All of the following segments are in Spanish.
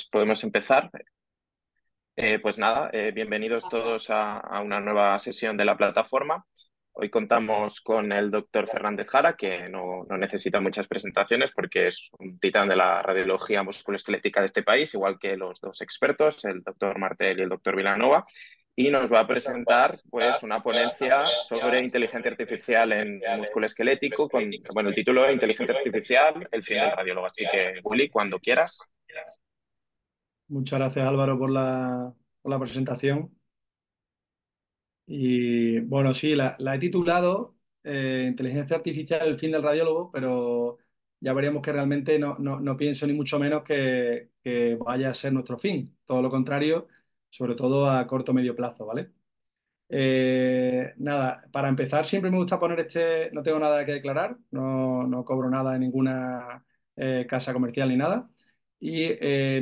Podemos empezar. Pues nada, bienvenidos todos a una nueva sesión de la plataforma. Hoy contamos con el doctor Fernández Jara, que no necesita muchas presentaciones porque es un titán de la radiología musculoesquelética de este país, igual que los dos expertos, el doctor Martel y el doctor Vilanova, y nos va a presentar pues, una ponencia sobre inteligencia artificial en músculo esquelético con bueno, el título de Inteligencia Artificial, el fin del radiólogo. Así que, Willy, cuando quieras. Muchas gracias Álvaro por la presentación. Y bueno, sí, la he titulado Inteligencia Artificial, el fin del radiólogo, pero ya veríamos que realmente no pienso ni mucho menos que vaya a ser nuestro fin. Todo lo contrario, sobre todo a corto o medio plazo, ¿vale? Nada, para empezar siempre me gusta poner no tengo nada que declarar, no cobro nada en ninguna casa comercial ni nada. Y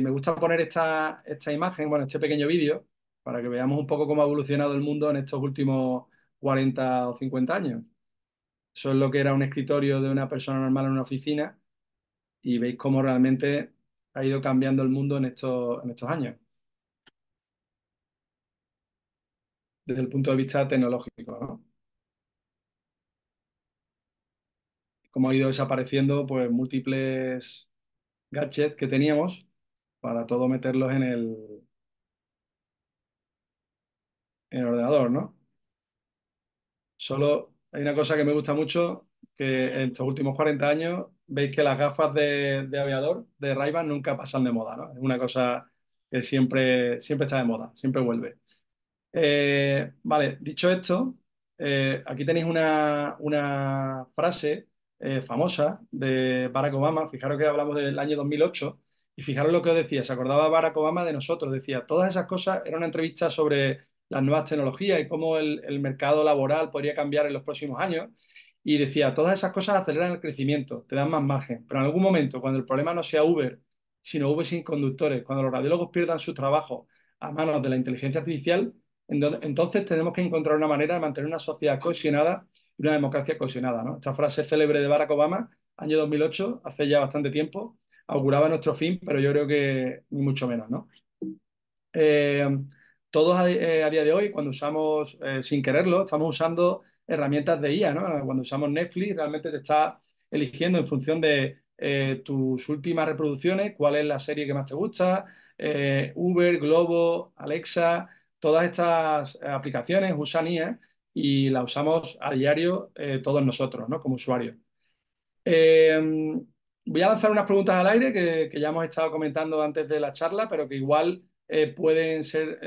me gusta poner esta imagen, bueno, este pequeño vídeo, para que veamos un poco cómo ha evolucionado el mundo en estos últimos 40 o 50 años. Eso es lo que era un escritorio de una persona normal en una oficina y veis cómo realmente ha ido cambiando el mundo en estos años, desde el punto de vista tecnológico, ¿no? Cómo ha ido desapareciendo pues múltiples gadgets que teníamos para todo meterlos en el ordenador, ¿no? Solo hay una cosa que me gusta mucho, que en estos últimos 40 años veis que las gafas de aviador de Ray-Ban nunca pasan de moda, ¿no? Es una cosa que siempre está de moda, siempre vuelve. Vale, dicho esto, aquí tenéis una frase famosa de Barack Obama. Fijaros que hablamos del año 2008 y fijaros lo que os decía. Se acordaba Barack Obama de nosotros. Decía, todas esas cosas, era una entrevista sobre las nuevas tecnologías y cómo el mercado laboral podría cambiar en los próximos años. Y decía, todas esas cosas aceleran el crecimiento, te dan más margen. Pero en algún momento, cuando el problema no sea Uber, sino Uber sin conductores, cuando los radiólogos pierdan su trabajo a manos de la inteligencia artificial, entonces tenemos que encontrar una manera de mantener una sociedad cohesionada y una democracia cohesionada, ¿no? Esta frase célebre de Barack Obama, año 2008, hace ya bastante tiempo, auguraba nuestro fin, pero yo creo que ni mucho menos, ¿no? Eh, Todos a día de hoy, cuando usamos, sin quererlo, estamos usando herramientas de IA, ¿no? Cuando usamos Netflix, realmente te está eligiendo en función de tus últimas reproducciones, cuál es la serie que más te gusta, Uber, Globo, Alexa, todas estas aplicaciones usan IA y las usamos a diario todos nosotros, ¿no? Como usuarios. Eh, Voy a lanzar unas preguntas al aire que ya hemos estado comentando antes de la charla, pero que igual pueden ser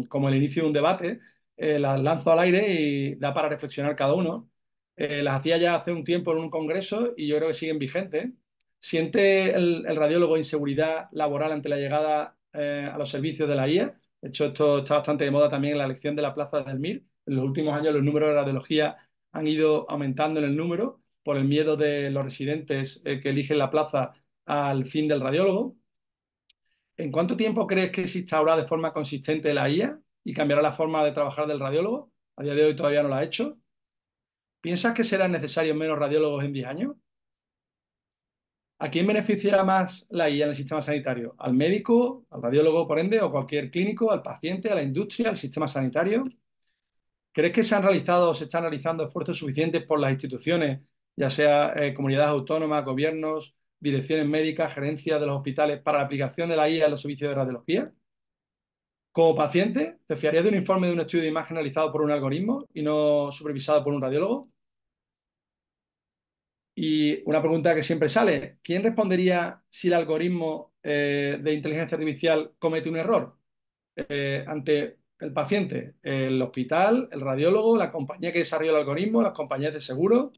como el inicio de un debate. Las lanzo al aire y da para reflexionar cada uno. Las hacía ya hace un tiempo en un congreso y yo creo que siguen vigentes. ¿Siente el radiólogo inseguridad laboral ante la llegada a los servicios de la IA? De hecho, esto está bastante de moda también en la elección de la plaza del MIR. En los últimos años los números de radiología han ido aumentando en el número por el miedo de los residentes que eligen la plaza al fin del radiólogo. ¿En cuánto tiempo crees que se instaurará de forma consistente la IA y cambiará la forma de trabajar del radiólogo? A día de hoy todavía no lo ha hecho. ¿Piensas que serán necesarios menos radiólogos en 10 años? ¿A quién beneficiará más la IA en el sistema sanitario? ¿Al médico, al radiólogo, por ende, o cualquier clínico, al paciente, a la industria, al sistema sanitario? ¿Crees que se han realizado o se están realizando esfuerzos suficientes por las instituciones, ya sea comunidades autónomas, gobiernos, direcciones médicas, gerencias de los hospitales, para la aplicación de la IA en los servicios de radiología? Como paciente, ¿te fiarías de un informe de un estudio de imagen realizado por un algoritmo y no supervisado por un radiólogo? Y una pregunta que siempre sale, ¿quién respondería si el algoritmo de inteligencia artificial comete un error ante el paciente? ¿El hospital, el radiólogo, la compañía que desarrolla el algoritmo, las compañías de seguro?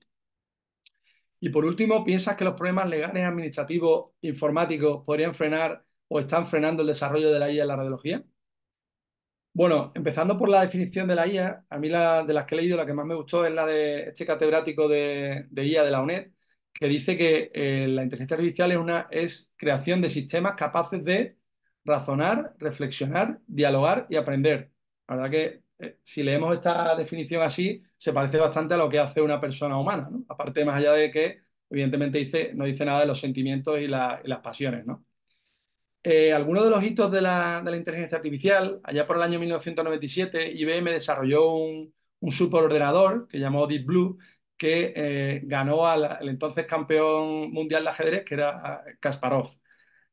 Y por último, ¿piensas que los problemas legales, administrativos, informáticos podrían frenar o están frenando el desarrollo de la IA en la radiología? Bueno, empezando por la definición de la IA, a mí de las que he leído, la que más me gustó es la de este catedrático de IA de la UNED, que dice que la inteligencia artificial es creación de sistemas capaces de razonar, reflexionar, dialogar y aprender. La verdad que si leemos esta definición así, se parece bastante a lo que hace una persona humana, ¿no? Aparte, más allá de que, evidentemente, no dice nada de los sentimientos y las pasiones, ¿no? Algunos de los hitos de la inteligencia artificial, allá por el año 1997, IBM desarrolló un superordenador que llamó Deep Blue, que ganó al entonces campeón mundial de ajedrez, que era Kasparov.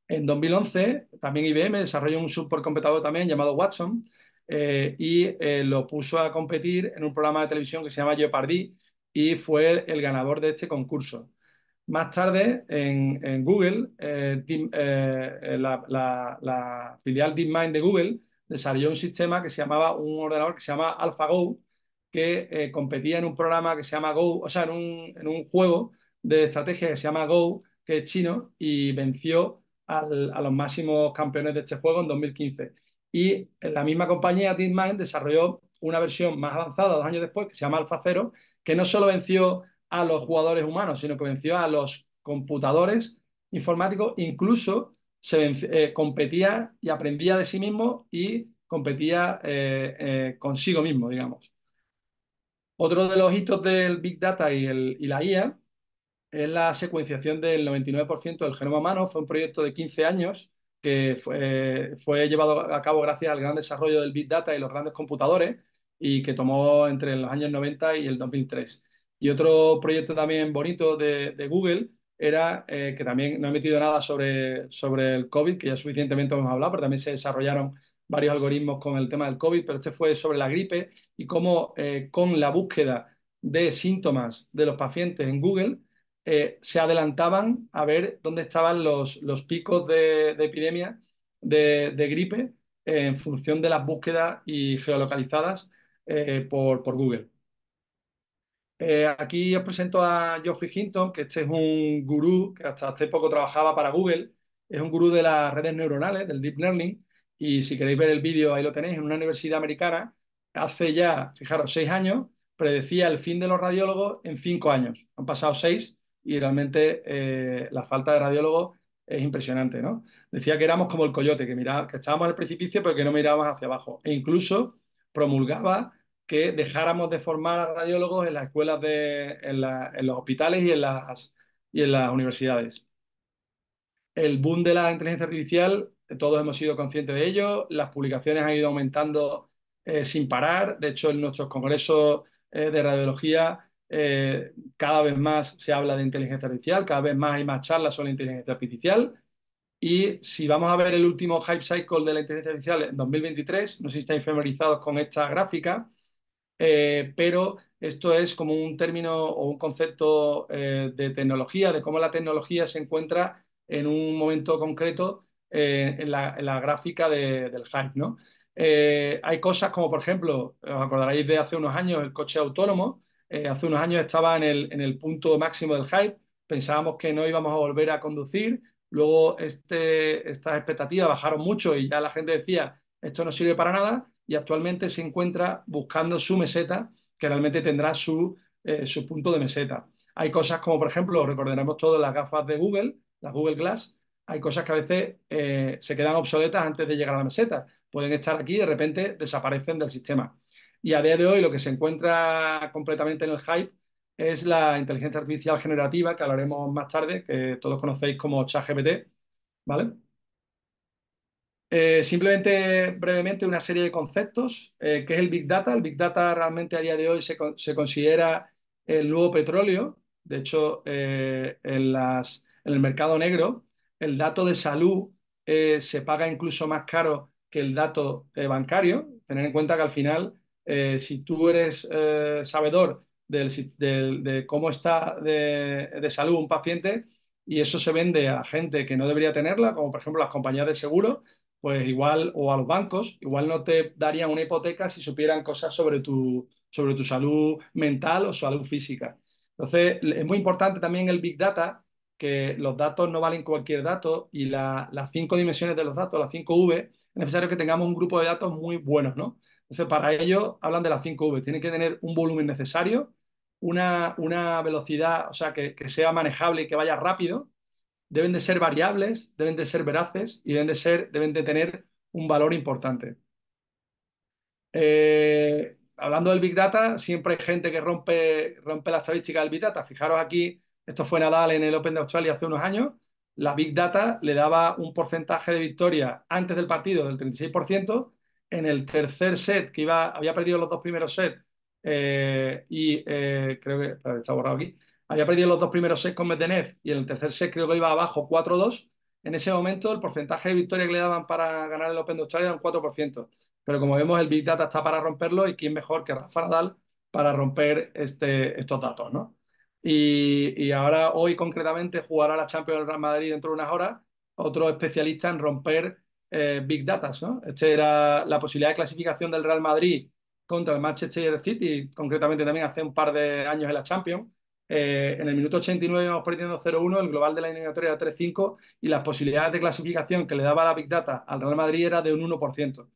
En 2011, también IBM desarrolló un supercomputador también llamado Watson, y lo puso a competir en un programa de televisión que se llama Jeopardy, y fue el ganador de este concurso. Más tarde, en Google, la filial DeepMind de Google desarrolló un sistema que se llamaba, un ordenador que se llama AlphaGo, que competía en un programa que se llama Go, o sea, en un juego de estrategia que se llama Go, que es chino, y venció a los máximos campeones de este juego en 2015. Y la misma compañía, DeepMind, desarrolló una versión más avanzada 2 años después, que se llama AlphaZero, que no solo venció a los jugadores humanos, sino que venció a los computadores informáticos, incluso competía y aprendía de sí mismo y competía consigo mismo, digamos. Otro de los hitos del Big Data y la IA es la secuenciación del 99% del genoma humano. Fue un proyecto de 15 años que fue llevado a cabo gracias al gran desarrollo del Big Data y los grandes computadores, y que tomó entre los años 90 y el 2003. Y otro proyecto también bonito de Google era, que también no he metido nada sobre el COVID, que ya suficientemente hemos hablado, pero también se desarrollaron varios algoritmos con el tema del COVID, pero este fue sobre la gripe, y cómo con la búsqueda de síntomas de los pacientes en Google, se adelantaban a ver dónde estaban los picos de epidemia de gripe, en función de las búsquedas y geolocalizadas por Google. Aquí os presento a Geoffrey Hinton, que este es un gurú que hasta hace poco trabajaba para Google. Es un gurú de las redes neuronales, del Deep Learning. Y si queréis ver el vídeo, ahí lo tenéis, en una universidad americana. Hace ya, fijaros, 6 años, predecía el fin de los radiólogos en 5 años. Han pasado 6, y realmente la falta de radiólogos es impresionante, ¿no? Decía que éramos como el coyote, que estábamos al precipicio, pero que no mirábamos hacia abajo. E incluso promulgaba que dejáramos de formar a radiólogos en las escuelas, en los hospitales y en las universidades. El boom de la inteligencia artificial, todos hemos sido conscientes de ello. Las publicaciones han ido aumentando sin parar. De hecho, en nuestros congresos de radiología, cada vez más se habla de inteligencia artificial, cada vez más hay más charlas sobre inteligencia artificial. Y si vamos a ver el último hype cycle de la inteligencia artificial en 2023, no sé si estáis familiarizados con esta gráfica, pero esto es como un término o un concepto de tecnología, de cómo la tecnología se encuentra en un momento concreto en la gráfica del hype, ¿no? Hay cosas como, por ejemplo, os acordaréis de hace unos años el coche autónomo. Hace unos años estaba en el punto máximo del hype, pensábamos que no íbamos a volver a conducir. Luego estas expectativas bajaron mucho y ya la gente decía, esto no sirve para nada, y actualmente se encuentra buscando su meseta, que realmente tendrá su punto de meseta. Hay cosas como, por ejemplo, recordaremos todas las gafas de Google, las Google Glass. Hay cosas que a veces se quedan obsoletas antes de llegar a la meseta. Pueden estar aquí y de repente desaparecen del sistema. Y a día de hoy lo que se encuentra completamente en el hype es la inteligencia artificial generativa, que hablaremos más tarde, que todos conocéis como ChatGPT, ¿vale? Simplemente brevemente una serie de conceptos. ¿Qué es el Big Data? El Big Data realmente a día de hoy se considera el nuevo petróleo. De hecho, en el mercado negro, el dato de salud se paga incluso más caro que el dato bancario. Tener en cuenta que al final, si tú eres sabedor de cómo está de salud un paciente, y eso se vende a gente que no debería tenerla, como por ejemplo las compañías de seguros, pues igual, o a los bancos, igual no te darían una hipoteca si supieran cosas sobre tu salud mental o salud física. Entonces, es muy importante también el Big Data, que los datos no valen cualquier dato, y las 5 dimensiones de los datos, las 5V, es necesario que tengamos un grupo de datos muy buenos, ¿no? Entonces, para ello hablan de las 5V. Tienen que tener un volumen necesario, una velocidad, o sea, que sea manejable y que vaya rápido. Deben de ser variables, deben de ser veraces y deben de tener un valor importante. Hablando del Big Data, siempre hay gente que rompe la estadística del Big Data. Fijaros aquí, esto fue Nadal en el Open de Australia hace unos años. la Big Data le daba un porcentaje de victoria antes del partido del 36%. En el tercer set, había perdido los dos primeros sets, creo que, espera, está borrado aquí, había perdido los dos primeros sets con Medvedev y en el tercer set creo que iba abajo 4-2. En ese momento el porcentaje de victoria que le daban para ganar el Open de Australia era un 4%. Pero como vemos, el Big Data está para romperlo y quién mejor que Rafa Nadal para romper estos datos, ¿no? Y ahora, hoy concretamente, jugará la Champions del Real Madrid dentro de unas horas, otro especialista en romper Big Data, ¿no? Este era la posibilidad de clasificación del Real Madrid contra el Manchester City, concretamente también hace un par de años en la Champions. En el minuto 89 íbamos perdiendo 0-1, el global de la eliminatoria era 3-5 y las posibilidades de clasificación que le daba la Big Data al Real Madrid era de un 1%.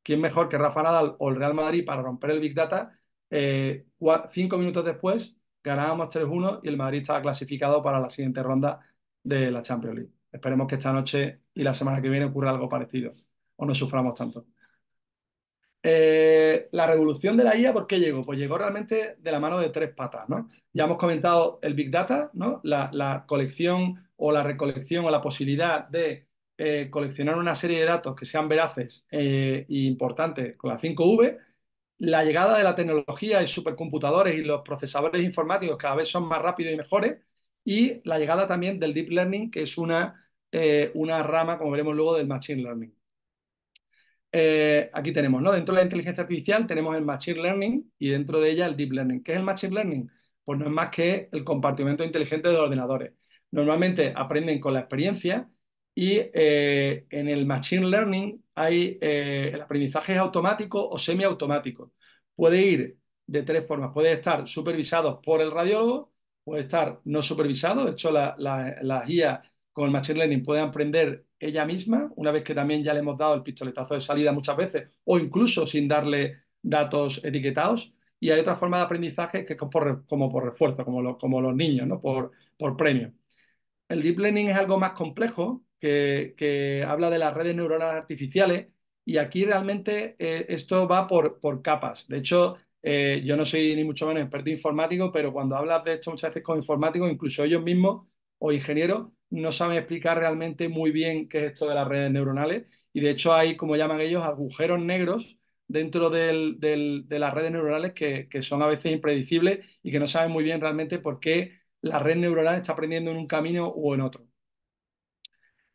¿Quién mejor que Rafa Nadal o el Real Madrid para romper el Big Data? 5 minutos después ganábamos 3-1 y el Madrid estaba clasificado para la siguiente ronda de la Champions League. Esperemos que esta noche y la semana que viene ocurra algo parecido o no suframos tanto. La revolución de la IA, ¿por qué llegó? Pues llegó realmente de la mano de tres patas, ¿no? Ya hemos comentado el Big Data, ¿no? La colección o la recolección o la posibilidad de coleccionar una serie de datos que sean veraces e importantes con la 5V. La llegada de la tecnología y supercomputadores y los procesadores informáticos cada vez son más rápidos y mejores. Y la llegada también del Deep Learning, que es una rama, como veremos luego, del Machine Learning. Aquí tenemos, ¿no? Dentro de la inteligencia artificial tenemos el Machine Learning y dentro de ella el Deep Learning. ¿Qué es el Machine Learning? Pues no es más que el compartimento inteligente de los ordenadores. Normalmente aprenden con la experiencia y en el Machine Learning el aprendizaje es automático o semiautomático. Puede ir de tres formas. Puede estar supervisado por el radiólogo, puede estar no supervisado. De hecho, la IA con el Machine Learning puede aprender ella misma, una vez que también ya le hemos dado el pistoletazo de salida muchas veces, o incluso sin darle datos etiquetados. Y hay otra forma de aprendizaje que es como por refuerzo, como los niños, ¿no? Por premio. El deep learning es algo más complejo que habla de las redes neuronales artificiales y aquí realmente esto va por capas. De hecho, yo no soy ni mucho menos experto informático, pero cuando hablas de esto muchas veces con informáticos, incluso ellos mismos o ingenieros, no saben explicar realmente muy bien qué es esto de las redes neuronales. Y de hecho hay, como llaman ellos, agujeros negros dentro de las redes neuronales que son a veces impredecibles y que no saben muy bien realmente por qué la red neuronal está aprendiendo en un camino o en otro.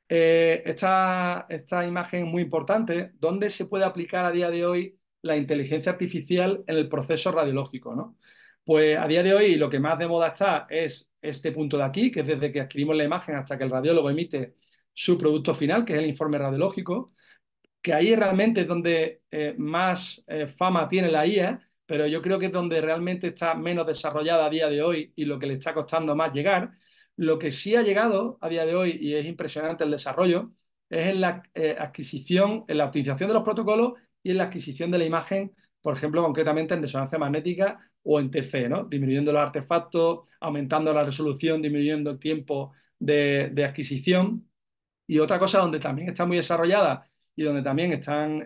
Esta imagen es muy importante. ¿Dónde se puede aplicar a día de hoy la inteligencia artificial en el proceso radiológico, ¿no? Pues a día de hoy lo que más de moda está es este punto de aquí, que es desde que adquirimos la imagen hasta que el radiólogo emite su producto final, que es el informe radiológico, que ahí realmente es donde más fama tiene la IA, pero yo creo que es donde realmente está menos desarrollada a día de hoy y lo que le está costando más llegar. Lo que sí ha llegado a día de hoy, y es impresionante el desarrollo, es en la adquisición, en la optimización de los protocolos y en la adquisición de la imagen, por ejemplo, concretamente en resonancia magnética o en TC, ¿no? Disminuyendo los artefactos, aumentando la resolución, disminuyendo el tiempo de adquisición. Y otra cosa donde también está muy desarrollada y donde también están,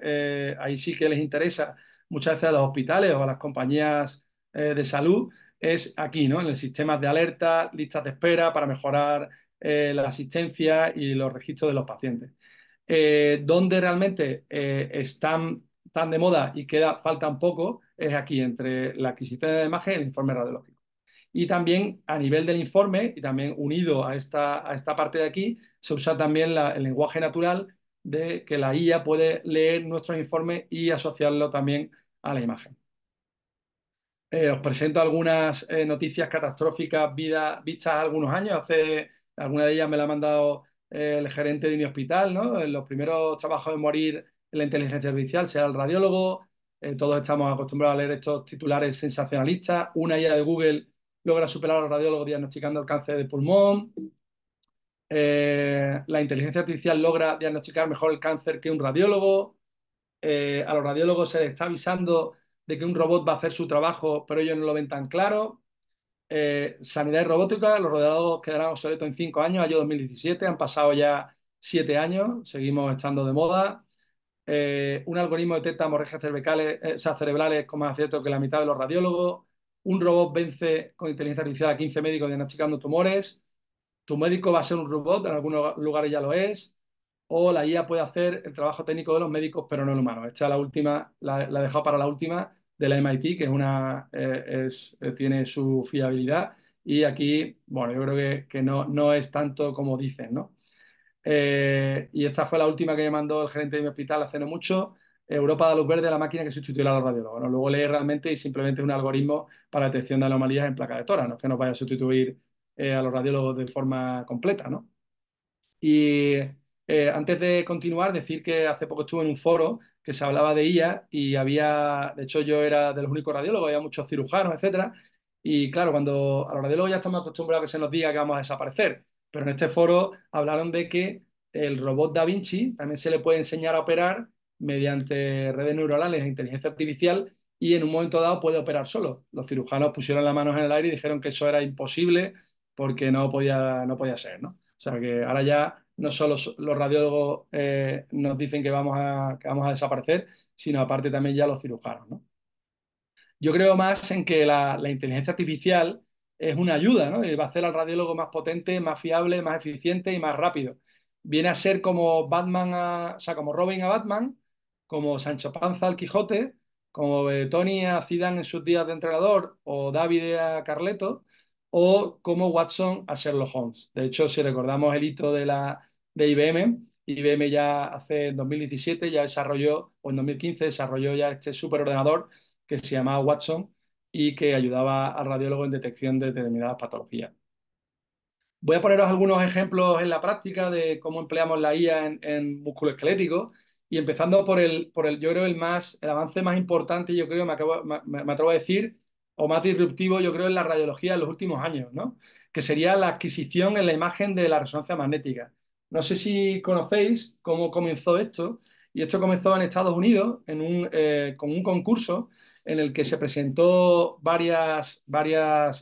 ahí sí que les interesa muchas veces a los hospitales o a las compañías de salud, es aquí, ¿no? En el sistema de alerta, listas de espera para mejorar la asistencia y los registros de los pacientes. Donde realmente están tan de moda y falta un poco es aquí, entre la adquisición de la imagen y el informe radiológico. Y también a nivel del informe, y también unido a esta parte de aquí, se usa también el lenguaje natural de que la IA puede leer nuestros informes y asociarlo también a la imagen. Os presento algunas noticias catastróficas vistas hace algunos años. Alguna de ellas me la ha mandado el gerente de mi hospital, ¿no? En los primeros trabajos en morir en la inteligencia artificial será el radiólogo. Todos estamos acostumbrados a leer estos titulares sensacionalistas. Una IA de Google logra superar a los radiólogos diagnosticando el cáncer de pulmón. La inteligencia artificial logra diagnosticar mejor el cáncer que un radiólogo. A los radiólogos se les está avisando de que un robot va a hacer su trabajo, pero ellos no lo ven tan claro. Sanidad y robótica, los radiólogos quedarán obsoletos en 5 años, año 2017, han pasado ya 7 años, seguimos estando de moda. Un algoritmo detecta hemorragias cerebrales con más acierto que la mitad de los radiólogos. Un robot vence con inteligencia artificial a 15 médicos diagnosticando tumores. tu médico va a ser un robot, en algunos lugares ya lo es, o la IA puede hacer el trabajo técnico de los médicos, pero no el humano. Esta es la última, la he dejado para la última de la MIT, que tiene su fiabilidad. Y aquí, bueno, yo creo que no es tanto como dicen, ¿no? Y esta fue la última que me mandó el gerente de mi hospital hace no mucho. Europa da luz verde a la máquina que sustituirá a los radiólogos. ¿No? Luego leí realmente y simplemente es un algoritmo para detección de anomalías en placa de tora. No es que nos vaya a sustituir a los radiólogos de forma completa, ¿no? Y antes de continuar, decir que hace poco estuve en un foro que se hablaba de IA y había, de hecho yo era de los únicos radiólogos, había muchos cirujanos, etcétera. Y claro, cuando a los radiólogos ya estamos acostumbrados a que se nos diga que vamos a desaparecer, pero en este foro hablaron de que el robot Da Vinci también se le puede enseñar a operar mediante redes neuronales e inteligencia artificial y en un momento dado puede operar solo. Los cirujanos pusieron las manos en el aire y dijeron que eso era imposible porque no podía ser, ¿no? O sea que ahora ya no solo los radiólogos nos dicen que vamos a desaparecer, sino aparte también ya los cirujanos, ¿no? Yo creo más en que la inteligencia artificial es una ayuda, ¿no? Y va a hacer al radiólogo más potente, más fiable, más eficiente y más rápido. Viene a ser como o sea, como Robin a Batman, como Sancho Panza al Quijote, como Tony a Zidane en sus días de entrenador, o David a Carleto, o como Watson a Sherlock Holmes. De hecho, si recordamos el hito de IBM, IBM ya en 2017 ya desarrolló, o en 2015 desarrolló ya este superordenador que se llamaba Watson y que ayudaba al radiólogo en detección de determinadas patologías. Voy a poneros algunos ejemplos en la práctica de cómo empleamos la IA en músculo esquelético y empezando yo creo, el avance más importante, yo creo, me atrevo a decir, o más disruptivo, yo creo, en la radiología en los últimos años, ¿no? Que sería la adquisición en la imagen de la resonancia magnética. No sé si conocéis cómo comenzó esto, y esto comenzó en Estados Unidos con un concurso en el que se presentó varias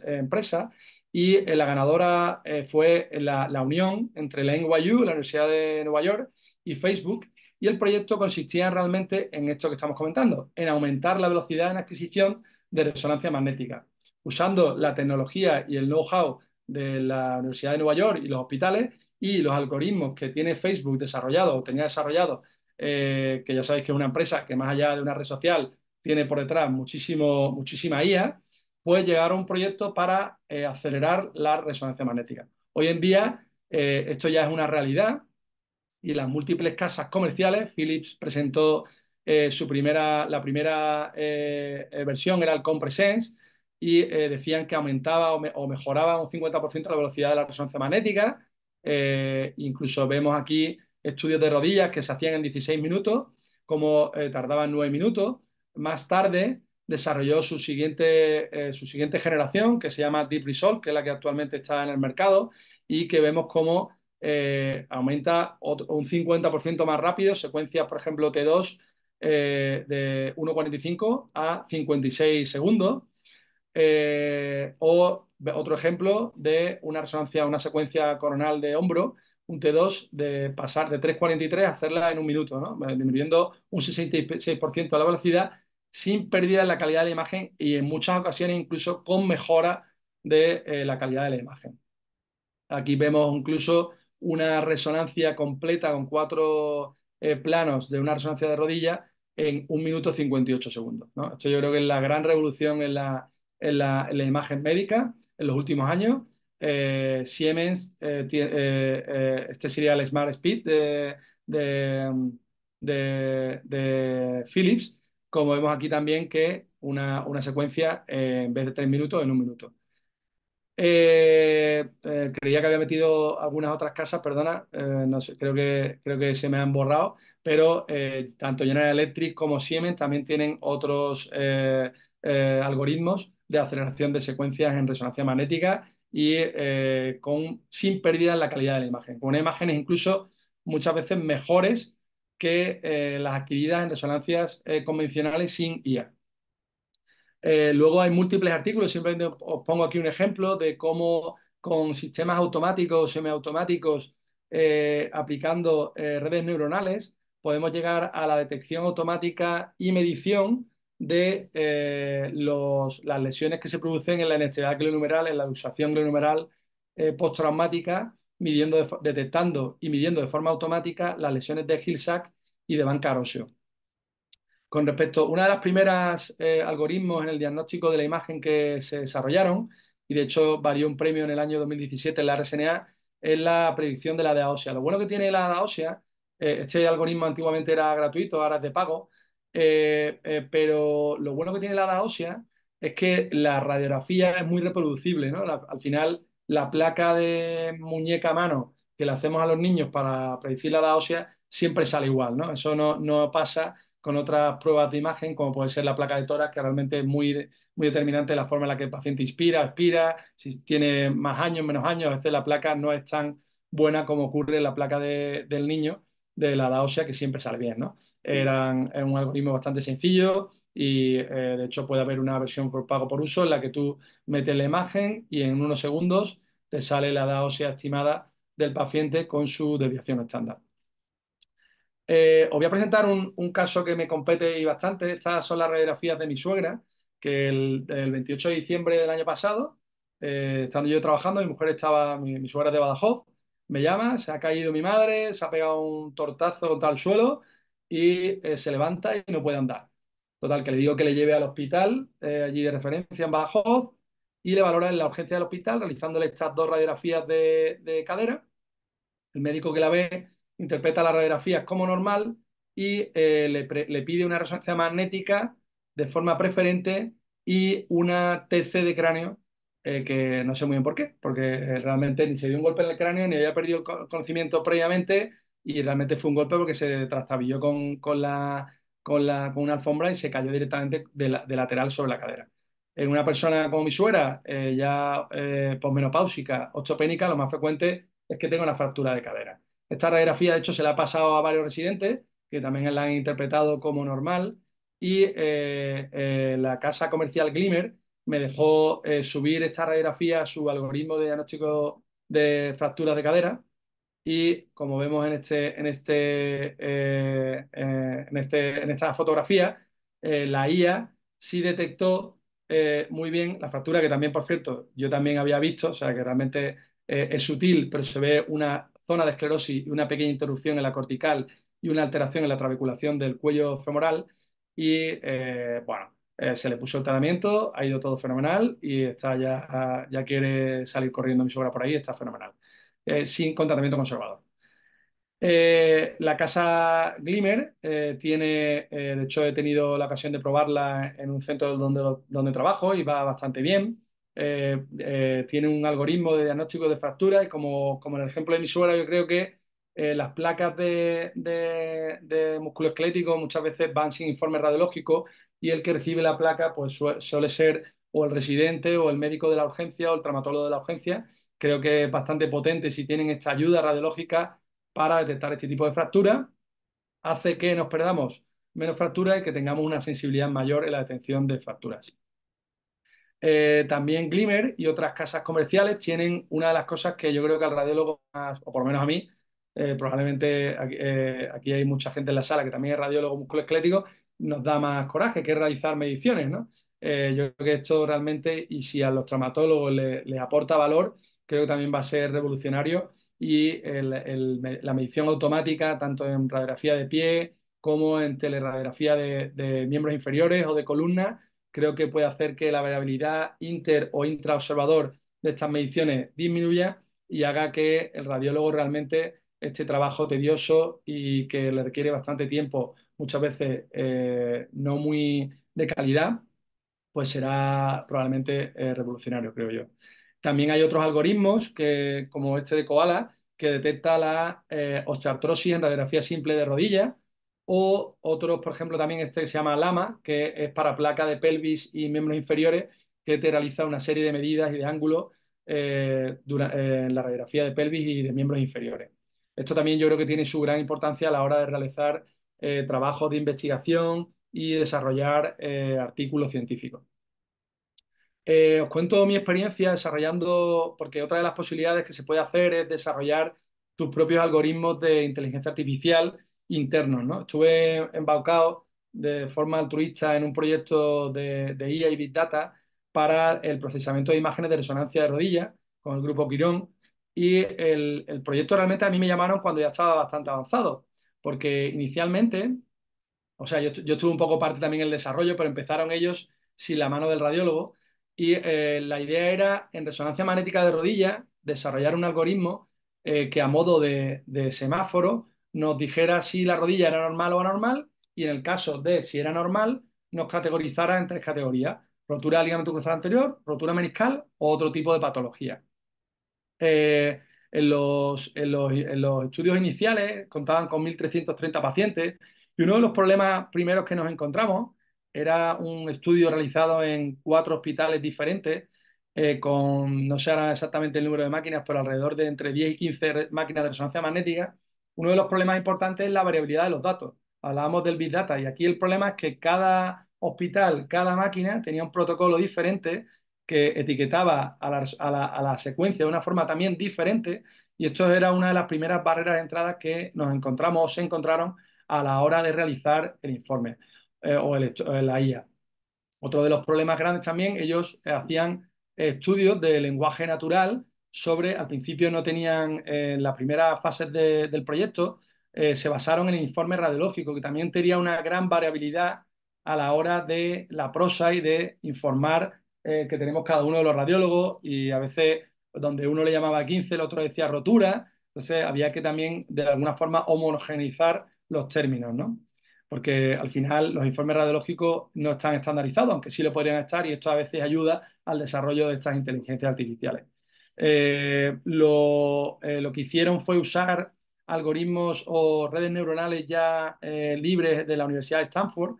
empresas y la ganadora fue la unión entre la NYU, la Universidad de Nueva York, y Facebook. Y el proyecto consistía realmente en esto que estamos comentando, en aumentar la velocidad en adquisición de resonancia magnética. Usando la tecnología y el know-how de la Universidad de Nueva York y los hospitales y los algoritmos que tiene Facebook desarrollado o tenía desarrollado, que ya sabéis que es una empresa que más allá de una red social tiene por detrás muchísima IA, puede llegar a un proyecto para acelerar la resonancia magnética. Hoy en día esto ya es una realidad y las múltiples casas comerciales, Philips presentó la primera versión era el Compresense y decían que aumentaba o mejoraba un 50% la velocidad de la resonancia magnética. Incluso vemos aquí estudios de rodillas que se hacían en 16 minutos, como tardaban 9 minutos. Más tarde desarrolló su siguiente generación, que se llama Deep Resolve, que es la que actualmente está en el mercado, y que vemos cómo aumenta un 50% más rápido, secuencias, por ejemplo, T2 de 1,45 a 56 segundos. O otro ejemplo de una secuencia coronal de hombro, un T2 de pasar de 3,43 a hacerla en un minuto, ¿no? Disminuyendo un 66% la velocidad sin pérdida en la calidad de la imagen y en muchas ocasiones incluso con mejora de la calidad de la imagen. Aquí vemos incluso una resonancia completa con 4 planos de una resonancia de rodilla en 1 minuto 58 segundos, ¿no? Esto yo creo que es la gran revolución en la imagen médica en los últimos años. Siemens, este sería el Smart Speed de, de Philips, como vemos aquí también que una secuencia en vez de 3 minutos en 1 minuto. Creía que había metido algunas otras casas, perdona, no sé, creo que se me han borrado, pero tanto General Electric como Siemens también tienen otros algoritmos de aceleración de secuencias en resonancia magnética y sin pérdida en la calidad de la imagen, con imágenes incluso muchas veces mejores que las adquiridas en resonancias convencionales sin IA. Luego hay múltiples artículos, simplemente os pongo aquí un ejemplo de cómo con sistemas automáticos o semiautomáticos aplicando redes neuronales podemos llegar a la detección automática y medición de las lesiones que se producen en la inestabilidad glenohumeral, en la luxación glenohumeral postraumática detectando y midiendo de forma automática las lesiones de Hill-Sachs y de Bankar óseo. Con respecto a una de las primeras algoritmos en el diagnóstico de la imagen que se desarrollaron, y de hecho valió un premio en el año 2017 en la RSNA, es la predicción de la edad ósea. Lo bueno que tiene la edad ósea, este algoritmo antiguamente era gratuito, ahora es de pago, pero lo bueno que tiene la edad ósea es que la radiografía es muy reproducible, ¿no? Al final, la placa de muñeca a mano que le hacemos a los niños para predecir la edad ósea siempre sale igual, ¿no? Eso no pasa con otras pruebas de imagen, como puede ser la placa de tórax, que realmente es muy determinante la forma en la que el paciente inspira, expira, si tiene más años, menos años, a veces la placa no es tan buena como ocurre en la placa del niño de la edad ósea, que siempre sale bien, ¿no? Es un algoritmo bastante sencillo y de hecho puede haber una versión por pago por uso en la que tú metes la imagen y en unos segundos te sale la edad ósea estimada del paciente con su desviación estándar. Os voy a presentar un caso que me compete y bastante. Estas son las radiografías de mi suegra, que el 28 de diciembre del año pasado, estando yo trabajando, mi suegra es de Badajoz, me llama, se ha caído mi madre, se ha pegado un tortazo contra el suelo y se levanta y no puede andar. Total, que le digo que le lleve al hospital, allí de referencia en Badajoz, y le valoran en la urgencia del hospital, realizándole estas dos radiografías de cadera. El médico que la ve interpreta las radiografías como normal y le pide una resonancia magnética de forma preferente y una TC de cráneo, que no sé muy bien por qué, porque realmente ni se dio un golpe en el cráneo ni había perdido el conocimiento previamente y realmente fue un golpe porque se trastabilló con una alfombra y se cayó directamente de lateral sobre la cadera. En una persona como mi suegra, ya posmenopáusica, osteopénica, lo más frecuente es que tenga una fractura de cadera. Esta radiografía, de hecho, se la ha pasado a varios residentes que también la han interpretado como normal y la casa comercial Glimmer me dejó subir esta radiografía a su algoritmo de diagnóstico de fracturas de cadera y como vemos en esta fotografía, la IA sí detectó muy bien la fractura, que también, por cierto, yo también había visto, o sea que realmente es sutil, pero se ve una zona de esclerosis y una pequeña interrupción en la cortical y una alteración en la trabeculación del cuello femoral. Y bueno, se le puso el tratamiento, ha ido todo fenomenal y ya quiere salir corriendo mi suegra por ahí, está fenomenal con tratamiento conservador. La casa Glimmer tiene, de hecho he tenido la ocasión de probarla en un centro donde trabajo y va bastante bien. Tiene un algoritmo de diagnóstico de fracturas y como en el ejemplo de mi suegra, yo creo que las placas de músculo esquelético muchas veces van sin informe radiológico y el que recibe la placa pues suele ser o el residente o el médico de la urgencia o el traumatólogo de la urgencia. Creo que es bastante potente si tienen esta ayuda radiológica para detectar este tipo de fracturas, hace que nos perdamos menos fracturas y que tengamos una sensibilidad mayor en la detección de fracturas. También Glimmer y otras casas comerciales tienen una de las cosas que yo creo que al radiólogo, o por lo menos a mí, probablemente aquí hay mucha gente en la sala que también es radiólogo musculoesquelético, nos da más coraje que realizar mediciones, ¿no? Yo creo que esto realmente, y si a los traumatólogos les aporta valor, creo que también va a ser revolucionario y la medición automática, tanto en radiografía de pie como en teleradiografía de miembros inferiores o de columna, creo que puede hacer que la variabilidad inter o intraobservador de estas mediciones disminuya y haga que el radiólogo realmente este trabajo tedioso y que le requiere bastante tiempo, muchas veces no muy de calidad, pues será probablemente revolucionario, creo yo. También hay otros algoritmos como este de Koala, que detecta la osteoartrosis en radiografía simple de rodilla, o otros, por ejemplo, también este que se llama Lama, que es para placa de pelvis y miembros inferiores, que te realiza una serie de medidas y de ángulos en la radiografía de pelvis y de miembros inferiores. Esto también yo creo que tiene su gran importancia a la hora de realizar trabajos de investigación y desarrollar artículos científicos. Os cuento mi experiencia desarrollando, porque otra de las posibilidades que se puede hacer es desarrollar tus propios algoritmos de inteligencia artificial internos, ¿no? Estuve embaucado de forma altruista en un proyecto de IA y Big Data para el procesamiento de imágenes de resonancia de rodilla con el grupo Quirón y el proyecto realmente a mí me llamaron cuando ya estaba bastante avanzado, porque inicialmente, o sea, yo estuve un poco parte también en el desarrollo, pero empezaron ellos sin la mano del radiólogo y la idea era, en resonancia magnética de rodilla, desarrollar un algoritmo que a modo de semáforo nos dijera si la rodilla era normal o anormal y en el caso de si era normal, nos categorizara en tres categorías: rotura del ligamento cruzado anterior, rotura meniscal o otro tipo de patología. En los estudios iniciales contaban con 1.330 pacientes y uno de los problemas primeros que nos encontramos era un estudio realizado en 4 hospitales diferentes con, no sé ahora exactamente el número de máquinas, pero alrededor de entre 10 y 15 máquinas de resonancia magnética. Uno de los problemas importantes es la variabilidad de los datos. Hablábamos del Big Data y aquí el problema es que cada hospital, cada máquina tenía un protocolo diferente que etiquetaba a la secuencia de una forma también diferente y esto era una de las primeras barreras de entrada que nos encontramos o se encontraron a la hora de realizar el informe o la IA. Otro de los problemas grandes también, ellos hacían estudios de lenguaje natural sobre, al principio no tenían, en las primeras fases del proyecto, se basaron en el informe radiológico, que también tenía una gran variabilidad a la hora de la prosa y de informar que tenemos cada uno de los radiólogos y a veces donde uno le llamaba 15, el otro decía rotura, entonces había que también de alguna forma homogeneizar los términos, ¿no? Porque al final los informes radiológicos no están estandarizados, aunque sí lo podrían estar, y esto a veces ayuda al desarrollo de estas inteligencias artificiales. Lo que hicieron fue usar algoritmos o redes neuronales ya libres de la Universidad de Stanford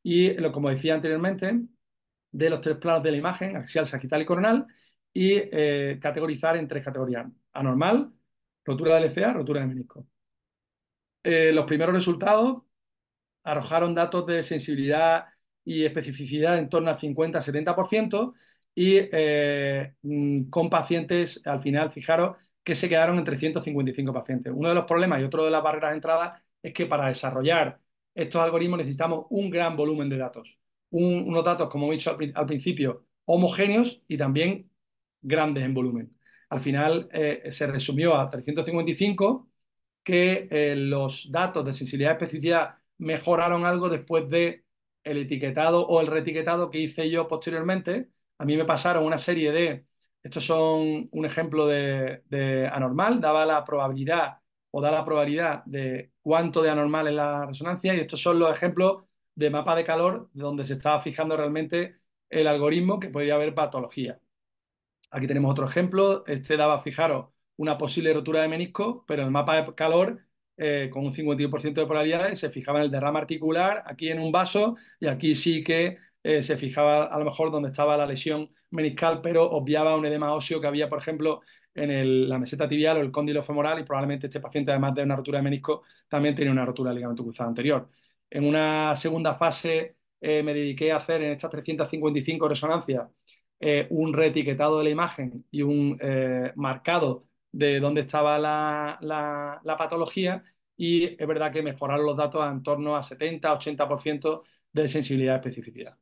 y, como decía anteriormente, de los 3 planos de la imagen, axial, sagital y coronal, y categorizar en 3 categorías: anormal, rotura de LCA, rotura de menisco. Los primeros resultados arrojaron datos de sensibilidad y especificidad en torno al 50-70% y con pacientes, al final, fijaros que se quedaron en 355 pacientes. Uno de los problemas y otro de las barreras de entrada es que para desarrollar estos algoritmos necesitamos un gran volumen de datos. Unos datos, como he dicho al principio, homogéneos y también grandes en volumen. Al final se resumió a 355 que los datos de sensibilidad y especificidad mejoraron algo después de el etiquetado o el reetiquetado que hice yo posteriormente. A mí me pasaron una serie de, estos son un ejemplo de anormal, daba la probabilidad o da la probabilidad de cuánto de anormal es la resonancia y estos son los ejemplos de mapa de calor donde se estaba fijando realmente el algoritmo que podría haber patología. Aquí tenemos otro ejemplo. Este daba, fijaros, una posible rotura de menisco, pero en el mapa de calor, con un 51% de probabilidades, se fijaba en el derrame articular, aquí en un vaso, y aquí sí que se fijaba a lo mejor donde estaba la lesión meniscal, pero obviaba un edema óseo que había, por ejemplo, en la meseta tibial o el cóndilo femoral, y probablemente este paciente, además de una rotura de menisco, también tenía una rotura del ligamento cruzado anterior. En una segunda fase me dediqué a hacer en estas 355 resonancias un reetiquetado de la imagen y un marcado de dónde estaba la patología y es verdad que mejoraron los datos en torno a 70-80% de sensibilidad y especificidad.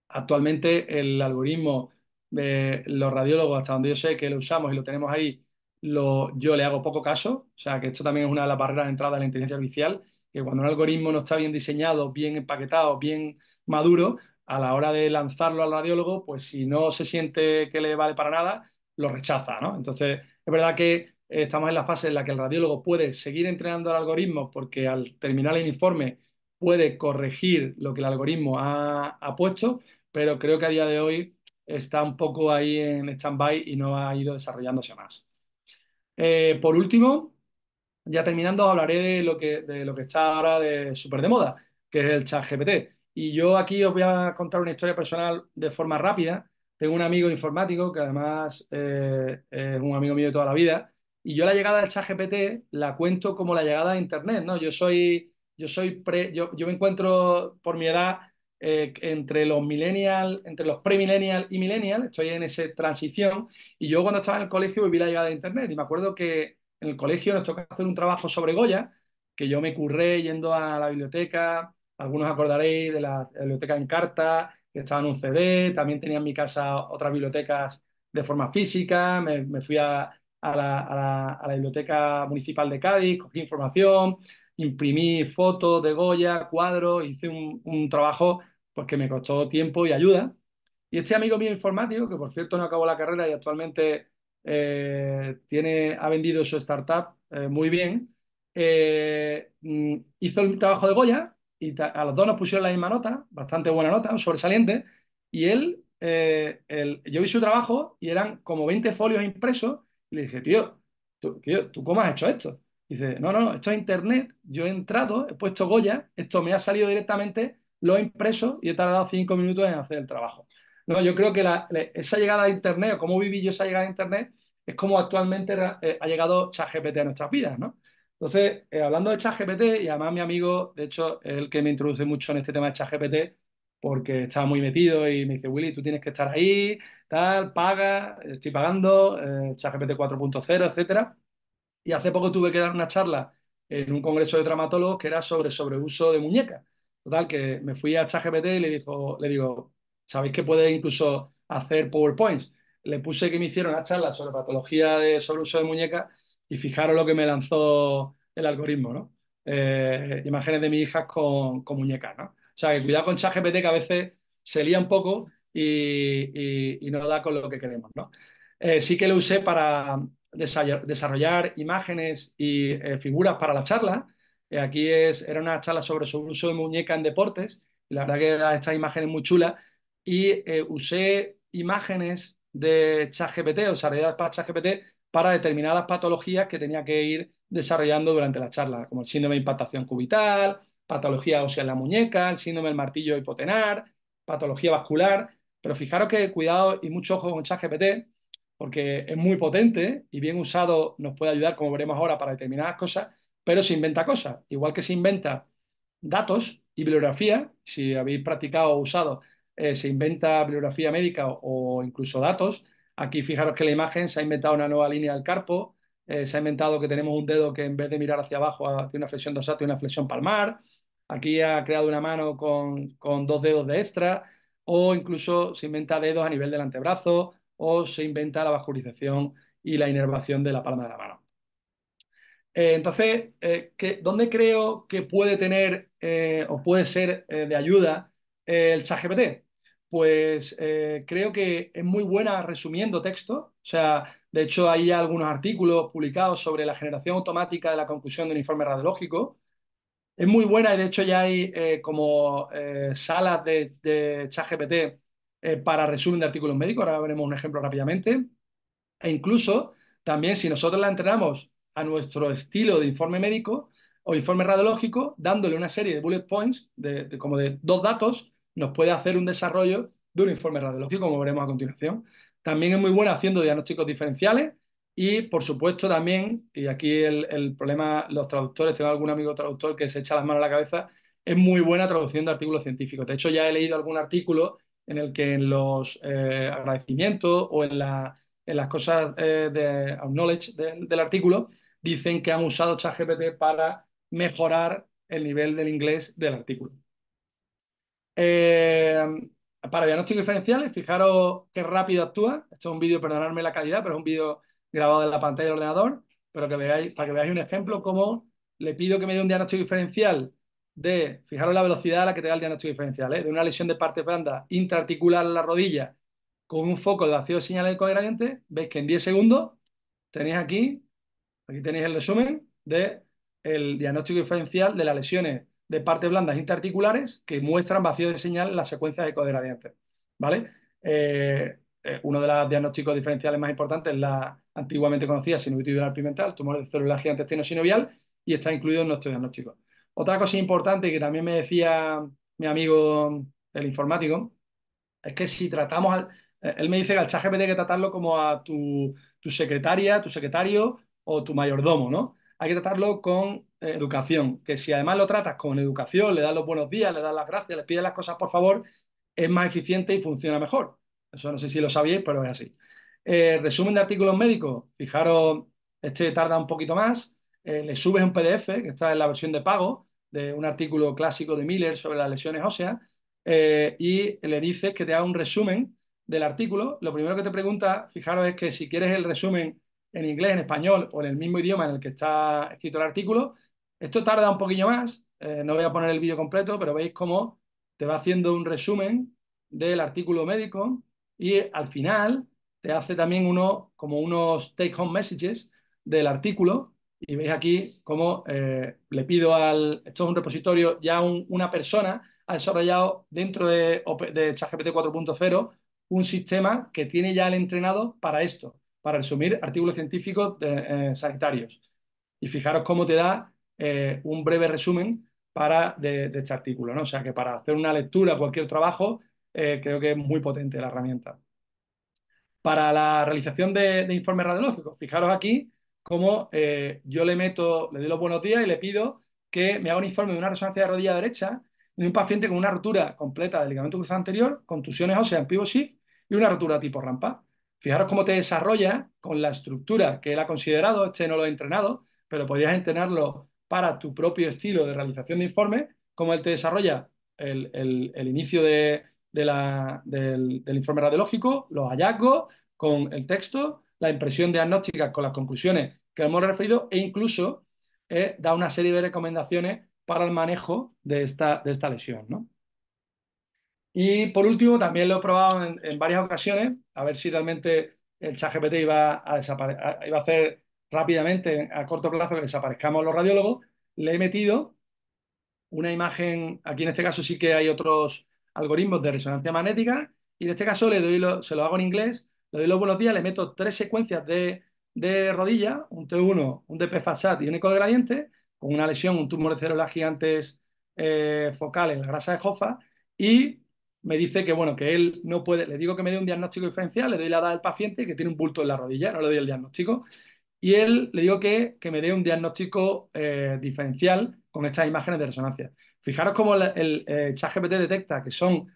Actualmente el algoritmo de los radiólogos, hasta donde yo sé que lo usamos y lo tenemos ahí, yo le hago poco caso, o sea que esto también es una de las barreras de entrada de la inteligencia artificial, que cuando un algoritmo no está bien diseñado, bien empaquetado, bien maduro, a la hora de lanzarlo al radiólogo, pues si no se siente que le vale para nada, lo rechaza, ¿no? Entonces, es verdad que estamos en la fase en la que el radiólogo puede seguir entrenando al algoritmo porque al terminar el informe puede corregir lo que el algoritmo ha puesto, pero creo que a día de hoy está un poco ahí en stand-by y no ha ido desarrollándose más. Por último, ya terminando, hablaré de lo que está ahora súper de moda, que es el chat GPT. Y yo aquí os voy a contar una historia personal de forma rápida. Tengo un amigo informático que además es un amigo mío de toda la vida. Y yo la llegada del chat GPT la cuento como la llegada de Internet, ¿no? Yo me encuentro por mi edad entre los millennials, entre los pre-millennials y millennials. Estoy en esa transición. Y yo cuando estaba en el colegio viví la llegada de Internet. Y me acuerdo que en el colegio nos toca hacer un trabajo sobre Goya, que yo me curré yendo a la biblioteca. Algunos acordaréis de la biblioteca en carta, que estaba en un CD. También tenía en mi casa otras bibliotecas de forma física. Me fui a a la Biblioteca Municipal de Cádiz, cogí información, imprimí fotos de Goya, cuadros, hice un trabajo pues, que me costó tiempo y ayuda. Y este amigo mío informático, que por cierto no acabó la carrera y actualmente ha vendido su startup muy bien, hizo el trabajo de Goya y a los dos nos pusieron la misma nota, bastante buena nota, un sobresaliente, y yo vi su trabajo y eran como 20 folios impresos y le dije, tío, ¿tú cómo has hecho esto? Y dice, no, no, esto es internet, yo he entrado, he puesto Goya, esto me ha salido directamente, lo he impreso y he tardado 5 minutos en hacer el trabajo. No, yo creo que esa llegada a internet, o cómo viví yo esa llegada a internet, es como actualmente ha llegado ChatGPT a nuestras vidas, ¿no? Entonces, hablando de ChatGPT, y además mi amigo, de hecho, es el que me introduce mucho en este tema de ChatGPT, porque estaba muy metido y me dice, Willy, tú tienes que estar ahí, tal, paga, estoy pagando, ChatGPT 4.0, etcétera. Y hace poco tuve que dar una charla en un congreso de traumatólogos que era sobre sobreuso de muñecas. Total, que me fui a ChatGPT y le digo, ¿sabéis que puede incluso hacer PowerPoints? Le puse que me hiciera una charla sobre patología de sobreuso de muñecas y fijaros lo que me lanzó el algoritmo, ¿no? Imágenes de mis hijas con muñecas, ¿no? O sea, que cuidado con ChatGPT que a veces se lía un poco y no da con lo que queremos, ¿no? Sí que lo usé para desarrollar imágenes y figuras para la charla. Aquí era una charla sobre su uso de muñeca en deportes. Y la verdad que da estas imágenes muy chulas. Y usé imágenes de ChatGPT o desarrolladas para ChatGPT para determinadas patologías que tenía que ir desarrollando durante la charla, como el síndrome de impactación cubital, patología ósea en la muñeca, el síndrome del martillo hipotenar, patología vascular. Pero fijaros que cuidado y mucho ojo con ChatGPT, porque es muy potente y bien usado nos puede ayudar, como veremos ahora, para determinadas cosas, pero se inventa cosas. Igual que se inventa datos y bibliografía, si habéis practicado o usado, se inventa bibliografía médica o incluso datos. Aquí fijaros que la imagen se ha inventado una nueva línea del carpo, se ha inventado que tenemos un dedo que en vez de mirar hacia abajo tiene una flexión dorsal, tiene una flexión palmar. Aquí ha creado una mano con dos dedos de extra, o incluso se inventa dedos a nivel del antebrazo, o se inventa la vascularización y la inervación de la palma de la mano. Entonces, ¿dónde creo que puede tener o puede ser de ayuda el ChatGPT? Pues creo que es muy buena resumiendo texto. O sea, de hecho, hay ya algunos artículos publicados sobre la generación automática de la conclusión de un informe radiológico. Es muy buena y de hecho ya hay como salas de ChatGPT para resumen de artículos médicos. Ahora veremos un ejemplo rápidamente. E incluso también si nosotros la entrenamos a nuestro estilo de informe médico o informe radiológico, dándole una serie de bullet points, como de dos datos, nos puede hacer un desarrollo de un informe radiológico, como veremos a continuación. También es muy buena haciendo diagnósticos diferenciales y, por supuesto, también, y aquí el problema, los traductores, tengo algún amigo traductor que se echa las manos a la cabeza, es muy buena traducción de artículos científicos. De hecho, ya he leído algún artículo en el que en los agradecimientos o en las cosas de acknowledge del artículo, dicen que han usado ChatGPT para mejorar el nivel del inglés del artículo. Eh, para diagnósticos diferenciales, fijaros qué rápido actúa. Esto es un vídeo, perdonadme la calidad, pero es un vídeo grabado en la pantalla del ordenador, pero que veáis, para que veáis un ejemplo, cómo le pido que me dé un diagnóstico diferencial fijaros la velocidad a la que te da el diagnóstico diferencial, de una lesión de parte blanda intraarticular en la rodilla con un foco de vacío de señal de cogradiente. Veis que en 10 segundos tenéis aquí tenéis el resumen del diagnóstico diferencial de las lesiones de partes blandas interarticulares que muestran vacío de señal en las secuencias de cogradientes, ¿vale? Uno de los diagnósticos diferenciales más importantes es la antiguamente conocida sinovitis dural pigmental, tumor de célula gigante sinovial, y está incluido en nuestro diagnóstico. Otra cosa importante que también me decía mi amigo el informático es que si él me dice que al ChatGPT hay que tratarlo como a tu secretaria, tu secretario o tu mayordomo, ¿no? Hay que tratarlo con educación, que si además lo tratas con educación, le das los buenos días, le das las gracias, le pides las cosas por favor, es más eficiente y funciona mejor. Eso no sé si lo sabíais, pero es así. Resumen de artículos médicos, fijaros, este tarda un poquito más. Le subes un PDF, que está en la versión de pago, de un artículo clásico de Miller sobre las lesiones óseas, y le dices que te haga un resumen del artículo. Lo primero que te pregunta, fijaros, es que si quieres el resumen en inglés, en español o en el mismo idioma en el que está escrito el artículo. Esto tarda un poquillo más, no voy a poner el vídeo completo, pero veis cómo te va haciendo un resumen del artículo médico y al final te hace también como unos take-home messages del artículo. Y veis aquí cómo le pido esto es un repositorio, ya una persona ha desarrollado dentro de ChatGPT 4.0 un sistema que tiene ya el entrenado para esto, para resumir artículos científicos sanitarios. Y fijaros cómo te da un breve resumen de este artículo, ¿no? O sea que para hacer una lectura, cualquier trabajo, creo que es muy potente la herramienta. Para la realización de informes radiológicos, fijaros aquí cómo yo le doy los buenos días y le pido que me haga un informe de una resonancia de rodilla derecha de un paciente con una rotura completa del ligamento cruzado anterior, contusiones óseas en pivot shift y una rotura tipo rampa. Fijaros cómo te desarrolla con la estructura que él ha considerado, este no lo he entrenado, pero podrías entrenarlo para tu propio estilo de realización de informe, cómo él te desarrolla el inicio del informe radiológico, los hallazgos, con el texto, la impresión diagnóstica con las conclusiones que hemos referido e incluso da una serie de recomendaciones para el manejo de esta lesión, ¿no? Y por último, también lo he probado en varias ocasiones, a ver si realmente el ChatGPT iba a hacer rápidamente, a corto plazo, que desaparezcamos los radiólogos. Le he metido una imagen, aquí en este caso sí que hay otros algoritmos de resonancia magnética, y en este caso se lo hago en inglés, le doy los buenos días, le meto 3 secuencias de rodilla, un T1, un DP-FASAT y un eco de gradiente, con una lesión, un tumor de células gigantes focal en la grasa de Hoffa, y me dice que, bueno, que él no puede, le digo que me dé un diagnóstico diferencial, le doy la edad del paciente que tiene un bulto en la rodilla, no le doy el diagnóstico, y él le digo que me dé un diagnóstico diferencial con estas imágenes de resonancia. Fijaros cómo el ChatGPT detecta que son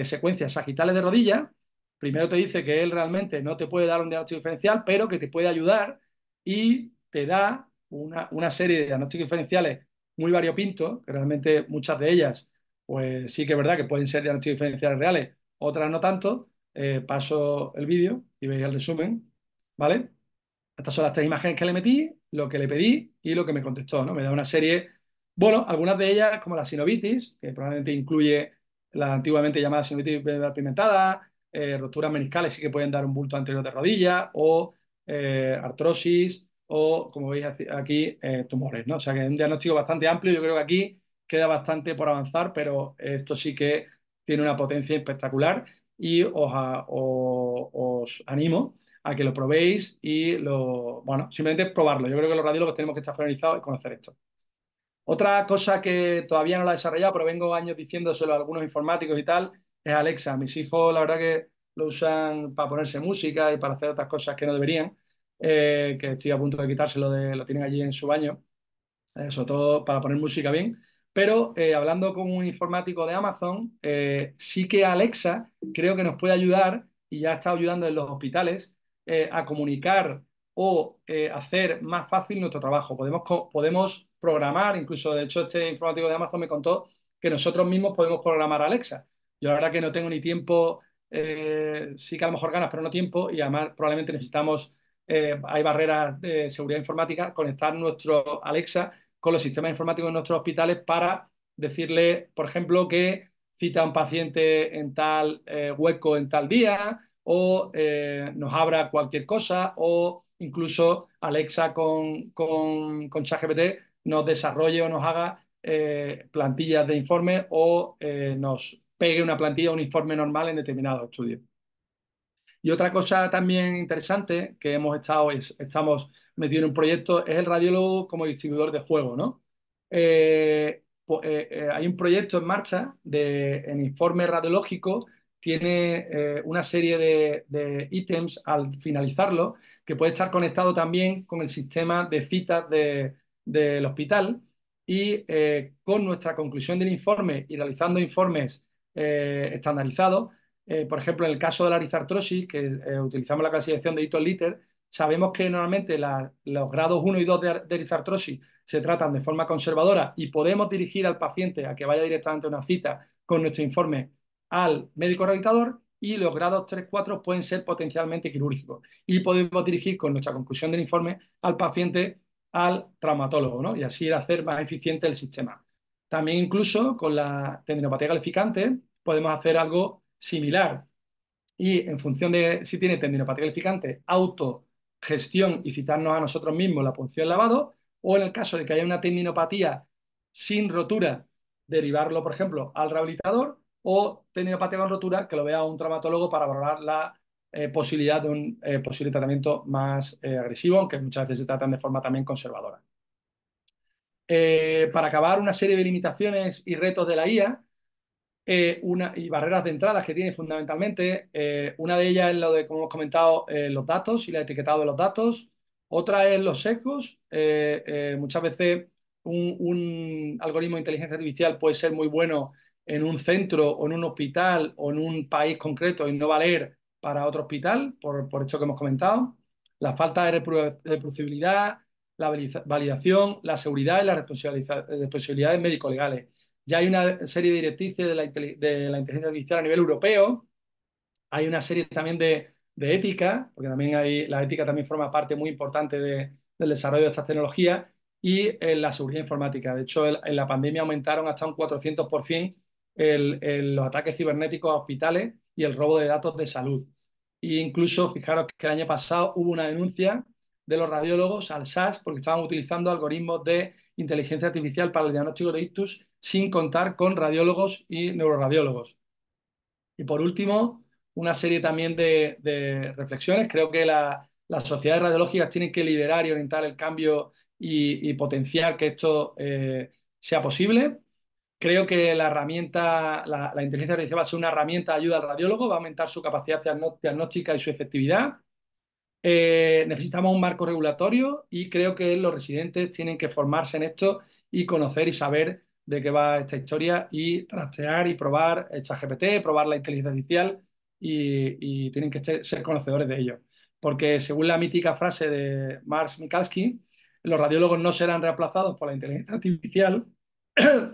secuencias sagitales de rodilla. Primero te dice que él realmente no te puede dar un diagnóstico diferencial, pero que te puede ayudar y te da una serie de diagnósticos diferenciales muy variopintos, que realmente muchas de ellas, pues sí que es verdad que pueden ser diagnósticos diferenciales reales, otras no tanto. Paso el vídeo y veis el resumen, ¿vale? Estas son las 3 imágenes que le metí, lo que le pedí y lo que me contestó, ¿no? Me da una serie, bueno, algunas de ellas, como la sinovitis, que probablemente incluye la antiguamente llamada sinovitis pimentada, roturas meniscales sí que pueden dar un bulto anterior de rodilla, o artrosis, o como veis aquí, tumores, ¿no? O sea que es un diagnóstico bastante amplio. Yo creo que aquí queda bastante por avanzar, pero esto sí que tiene una potencia espectacular y os animo a que lo probéis y bueno, simplemente probarlo. Yo creo que los radiólogos tenemos que estar familiarizados y conocer esto. Otra cosa que todavía no la he desarrollado, pero vengo años diciéndoselo a algunos informáticos y tal, es Alexa. Mis hijos, la verdad que lo usan para ponerse música y para hacer otras cosas que no deberían, que estoy a punto de quitárselo, lo tienen allí en su baño, sobre todo para poner música bien. Pero hablando con un informático de Amazon, sí que Alexa creo que nos puede ayudar, y ya ha estado ayudando en los hospitales, a comunicar o hacer más fácil nuestro trabajo. Podemos programar, incluso de hecho este informático de Amazon me contó que nosotros mismos podemos programar Alexa. Yo la verdad que no tengo ni tiempo, sí que a lo mejor ganas, pero no tiempo, y además probablemente necesitamos, hay barreras de seguridad informática, conectar nuestro Alexa con los sistemas informáticos de nuestros hospitales para decirle, por ejemplo, que cita a un paciente en tal hueco en tal día, o nos abra cualquier cosa, o incluso Alexa con ChatGPT nos desarrolle o nos haga plantillas de informe, o nos pegue una plantilla, un informe normal en determinado estudio. Y otra cosa también interesante que estamos metidos en un proyecto es el radiólogo como distribuidor de juego, ¿no? Hay un proyecto en marcha en informe radiológico, tiene una serie de ítems al finalizarlo, que puede estar conectado también con el sistema de citas del hospital, y con nuestra conclusión del informe y realizando informes estandarizados. Por ejemplo, en el caso de la arizartrosis, que utilizamos la clasificación de Eaton-Litter, sabemos que normalmente los grados 1 y 2 de arizartrosis se tratan de forma conservadora, y podemos dirigir al paciente a que vaya directamente a una cita con nuestro informe al médico rehabilitador, y los grados 3, 4 pueden ser potencialmente quirúrgicos. Y podemos dirigir con nuestra conclusión del informe al paciente al traumatólogo, ¿no? Y así hacer más eficiente el sistema. También incluso con la tendinopatía calificante podemos hacer algo similar y en función de si tiene tendinopatía calificante, autogestión y citarnos a nosotros mismos la punción lavado, o en el caso de que haya una tendinopatía sin rotura, derivarlo, por ejemplo, al rehabilitador, o tendinopatía con rotura, que lo vea un traumatólogo para valorar la posibilidad de un posible tratamiento más agresivo, aunque muchas veces se tratan de forma también conservadora. Para acabar, una serie de limitaciones y retos de la IA y barreras de entradas que tiene fundamentalmente. Una de ellas es lo de, como hemos comentado, los datos y el etiquetado de los datos. Otra es los sesgos. Muchas veces un algoritmo de inteligencia artificial puede ser muy bueno en un centro o en un hospital o en un país concreto y no valer para otro hospital, por esto que hemos comentado. La falta de reproducibilidad, la validación, la seguridad y las responsabilidades médico-legales. Ya hay una serie de directrices de la inteligencia artificial a nivel europeo. Hay una serie también de ética, porque también la ética también forma parte muy importante del desarrollo de estas tecnologías y la seguridad informática. De hecho, en la pandemia aumentaron hasta un 400% los ataques cibernéticos a hospitales y el robo de datos de salud. E incluso, fijaros que el año pasado hubo una denuncia de los radiólogos al SAS porque estaban utilizando algoritmos de inteligencia artificial para el diagnóstico de ictus sin contar con radiólogos y neuroradiólogos. Y por último, una serie también de reflexiones. Creo que las sociedades radiológicas tienen que liderar y orientar el cambio y potenciar que esto sea posible. Creo que la inteligencia artificial va a ser una herramienta de ayuda al radiólogo, va a aumentar su capacidad diagnóstica y su efectividad. Necesitamos un marco regulatorio y creo que los residentes tienen que formarse en esto y conocer y saber de qué va esta historia y trastear y probar el ChatGPT, probar la inteligencia artificial y tienen que ser conocedores de ello. Porque según la mítica frase de Mark Mikalski, los radiólogos no serán reemplazados por la inteligencia artificial,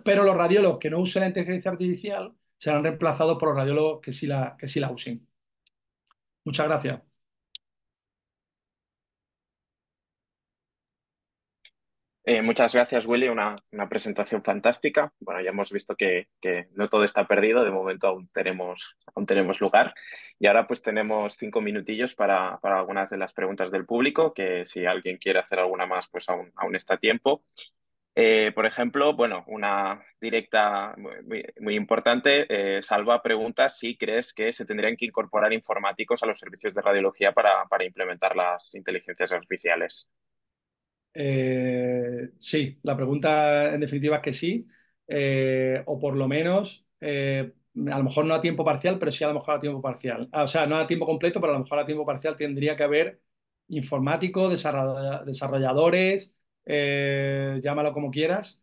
pero los radiólogos que no usen la inteligencia artificial serán reemplazados por los radiólogos que sí la usen. Muchas gracias. Muchas gracias, Willy. Una presentación fantástica. Bueno, ya hemos visto que no todo está perdido. De momento aún tenemos lugar. Y ahora pues tenemos 5 minutillos para algunas de las preguntas del público, que si alguien quiere hacer alguna más, pues aún está a tiempo. Por ejemplo, bueno, una directa muy importante. Salva pregunta si crees que se tendrían que incorporar informáticos a los servicios de radiología para implementar las inteligencias artificiales. Sí, la pregunta en definitiva es que sí, o por lo menos, a lo mejor no a tiempo parcial, pero sí a lo mejor a tiempo parcial. O sea, no a tiempo completo, pero a lo mejor a tiempo parcial tendría que haber informáticos, desarrolladores, llámalo como quieras.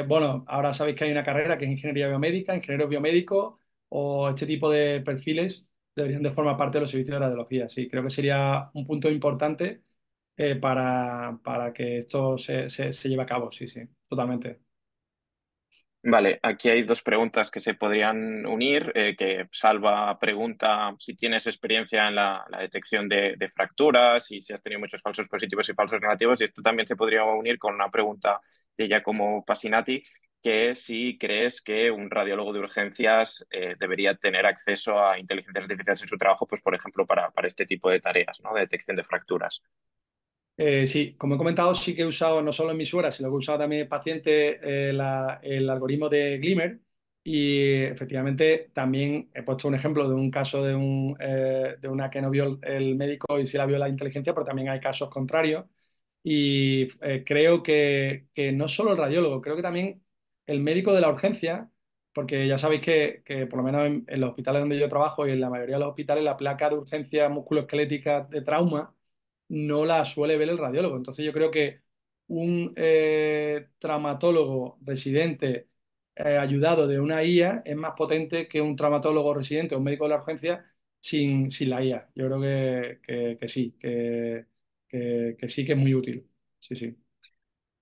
Bueno, ahora sabéis que hay una carrera que es ingeniería biomédica, ingeniero biomédico, o este tipo de perfiles deberían de formar parte de los servicios de radiología. Sí, creo que sería un punto importante para que esto se lleve a cabo, sí, sí, totalmente. Vale, aquí hay dos preguntas que se podrían unir, que Salva pregunta si tienes experiencia en la detección de fracturas y si has tenido muchos falsos positivos y falsos negativos, y esto también se podría unir con una pregunta de Giacomo Passinati, que es si crees que un radiólogo de urgencias debería tener acceso a inteligencia artificial en su trabajo, pues por ejemplo para este tipo de tareas, ¿no? De detección de fracturas. Sí, como he comentado, sí que he usado no solo en mis horas, sino que he usado también en pacientes el algoritmo de Glimmer y efectivamente también he puesto un ejemplo de un caso de una que no vio el médico y sí la vio la inteligencia, pero también hay casos contrarios y creo que no solo el radiólogo, creo que también el médico de la urgencia, porque ya sabéis que por lo menos en los hospitales donde yo trabajo y en la mayoría de los hospitales la placa de urgencia musculoesquelética de trauma no la suele ver el radiólogo. Entonces yo creo que un traumatólogo residente ayudado de una IA es más potente que un traumatólogo residente o un médico de la urgencia sin la IA. Yo creo que sí, que sí que es muy útil. Sí, sí.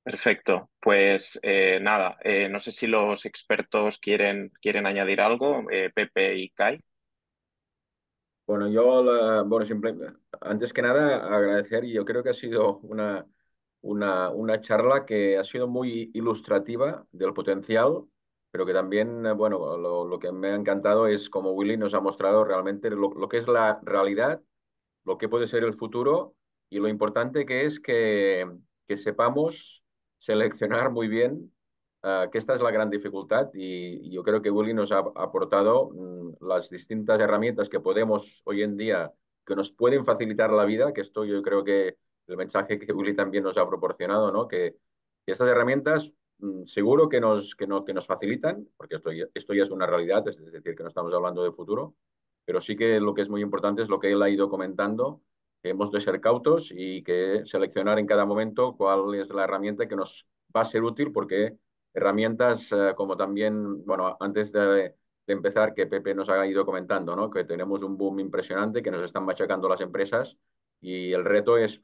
Perfecto. Pues nada, no sé si los expertos quieren añadir algo, Pepe y Kai. Bueno, bueno, antes que nada agradecer y yo creo que ha sido una charla que ha sido muy ilustrativa del potencial, pero que también, bueno, lo que me ha encantado es como Willy nos ha mostrado realmente lo que es la realidad, lo que puede ser el futuro y lo importante que es que sepamos seleccionar muy bien, que esta es la gran dificultad y yo creo que Willy nos ha aportado las distintas herramientas que podemos hoy en día, que nos pueden facilitar la vida, que esto yo creo que el mensaje que Willy también nos ha proporcionado, ¿no? Que estas herramientas seguro que nos facilitan, porque esto ya es una realidad, es decir, que no estamos hablando de futuro, pero sí que lo que es muy importante es lo que él ha ido comentando, que hemos de ser cautos y que seleccionar en cada momento cuál es la herramienta que nos va a ser útil, porque herramientas como también, bueno, antes de empezar, que Pepe nos ha ido comentando, ¿no? Que tenemos un boom impresionante, que nos están machacando las empresas y el reto es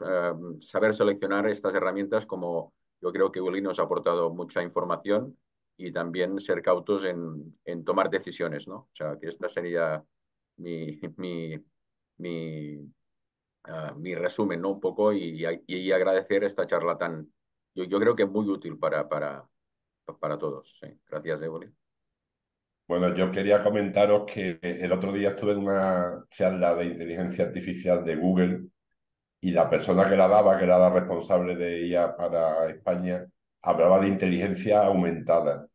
saber seleccionar estas herramientas como yo creo que Uli nos ha aportado mucha información y también ser cautos en tomar decisiones, ¿no? O sea, que esta sería mi, mi, mi, mi resumen, ¿no? Un poco y agradecer esta charla tan, yo creo que muy útil para todos. Sí. Gracias, Évoli. Bueno, yo quería comentaros que el otro día estuve en una charla de inteligencia artificial de Google y la persona que la daba, que era la responsable de ella para España, hablaba de inteligencia aumentada,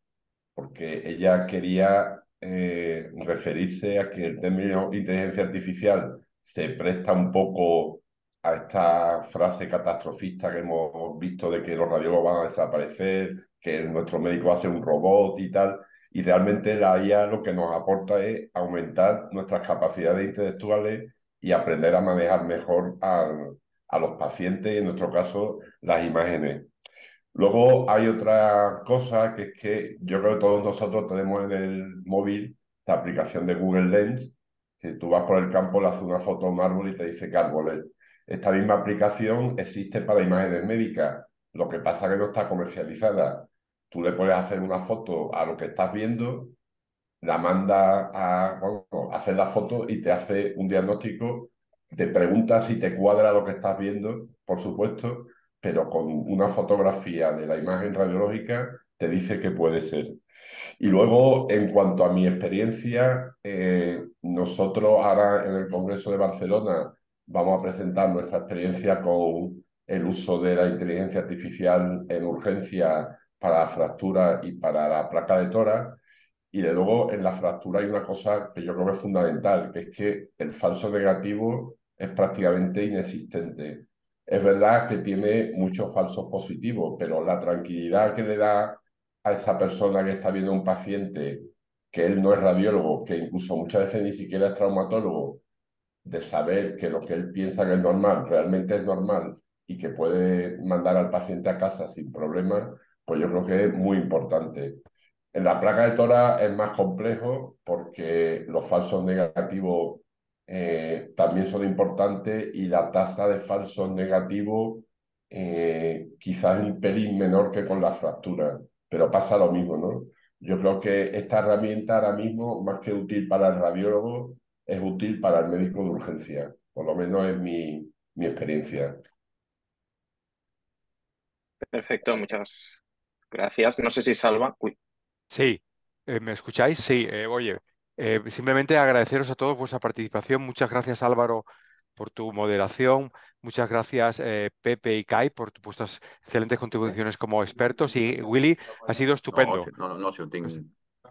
porque ella quería referirse a que el término inteligencia artificial se presta un poco a esta frase catastrofista que hemos visto de que los radiólogos van a desaparecer, que nuestro médico va a ser un robot y tal. Y realmente la IA lo que nos aporta es aumentar nuestras capacidades intelectuales y aprender a manejar mejor a los pacientes y en nuestro caso las imágenes. Luego hay otra cosa que es que yo creo que todos nosotros tenemos en el móvil la aplicación de Google Lens. Si tú vas por el campo, le haces una foto a un árbol y te dice qué árbol es. Esta misma aplicación existe para imágenes médicas. Lo que pasa es que no está comercializada. Tú le puedes hacer una foto a lo que estás viendo, la manda bueno, hacer la foto y te hace un diagnóstico, te pregunta si te cuadra lo que estás viendo, por supuesto, pero con una fotografía de la imagen radiológica te dice que puede ser. Y luego, en cuanto a mi experiencia, nosotros ahora en el Congreso de Barcelona vamos a presentar nuestra experiencia con el uso de la inteligencia artificial en urgencia para fracturas y para la placa de tórax. Y de luego en la fractura hay una cosa que yo creo que es fundamental, que es que el falso negativo es prácticamente inexistente. Es verdad que tiene muchos falsos positivos, pero la tranquilidad que le da a esa persona que está viendo a un paciente, que él no es radiólogo, que incluso muchas veces ni siquiera es traumatólogo, de saber que lo que él piensa que es normal realmente es normal y que puede mandar al paciente a casa sin problema, pues yo creo que es muy importante. En la placa de tórax es más complejo porque los falsos negativos también son importantes y la tasa de falsos negativos quizás es un pelín menor que con la fractura, pero pasa lo mismo, ¿no? Yo creo que esta herramienta ahora mismo, más que útil para el radiólogo, es útil para el médico de urgencia, por lo menos es mi experiencia. Perfecto, muchas gracias. No sé si Salva. Uy, Sí, ¿me escucháis? Sí, oye, simplemente agradeceros a todos vuestra participación. Muchas gracias, Álvaro, por tu moderación. Muchas gracias, Pepe y Kai, por vuestras excelentes contribuciones como expertos. Y Willy, ha sido No, estupendo. no, si ho tinc...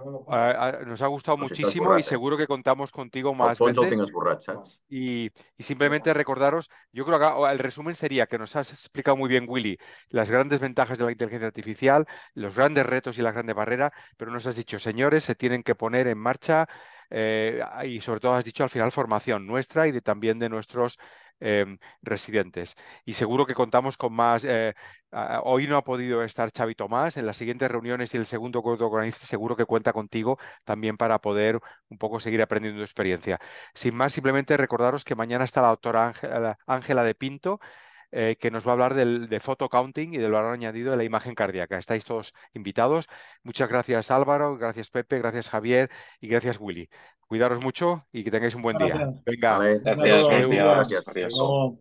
Nos, nos ha gustado No, si està muchísimo y esborrat, eh? seguro que contamos contigo Al más fons el veces. tinc esborrat, saps? Y simplemente recordaros, yo creo que el resumen sería que nos has explicado muy bien, Willy, las grandes ventajas de la inteligencia artificial, los grandes retos y la grande barrera, pero nos has dicho, señores, se tienen que poner en marcha y sobre todo has dicho al final formación nuestra y también de nuestros residentes. Y seguro que contamos con más. Hoy no ha podido estar Xavi Tomás, en las siguientes reuniones y el segundo curso que organice, seguro que cuenta contigo también para poder un poco seguir aprendiendo tu experiencia. Sin más, simplemente recordaros que mañana está la doctora Ángela de Pinto que nos va a hablar de photo counting y del valor añadido de la imagen cardíaca. Estáis todos invitados. Muchas gracias Álvaro, gracias Pepe, gracias Javier y gracias Willy. Cuidaros mucho y que tengáis un buen día. Gracias. Venga, Vale, Gracias a Gracias, todos. buenos adeu. muchísimas días. gracias. Hasta Adiós. luego.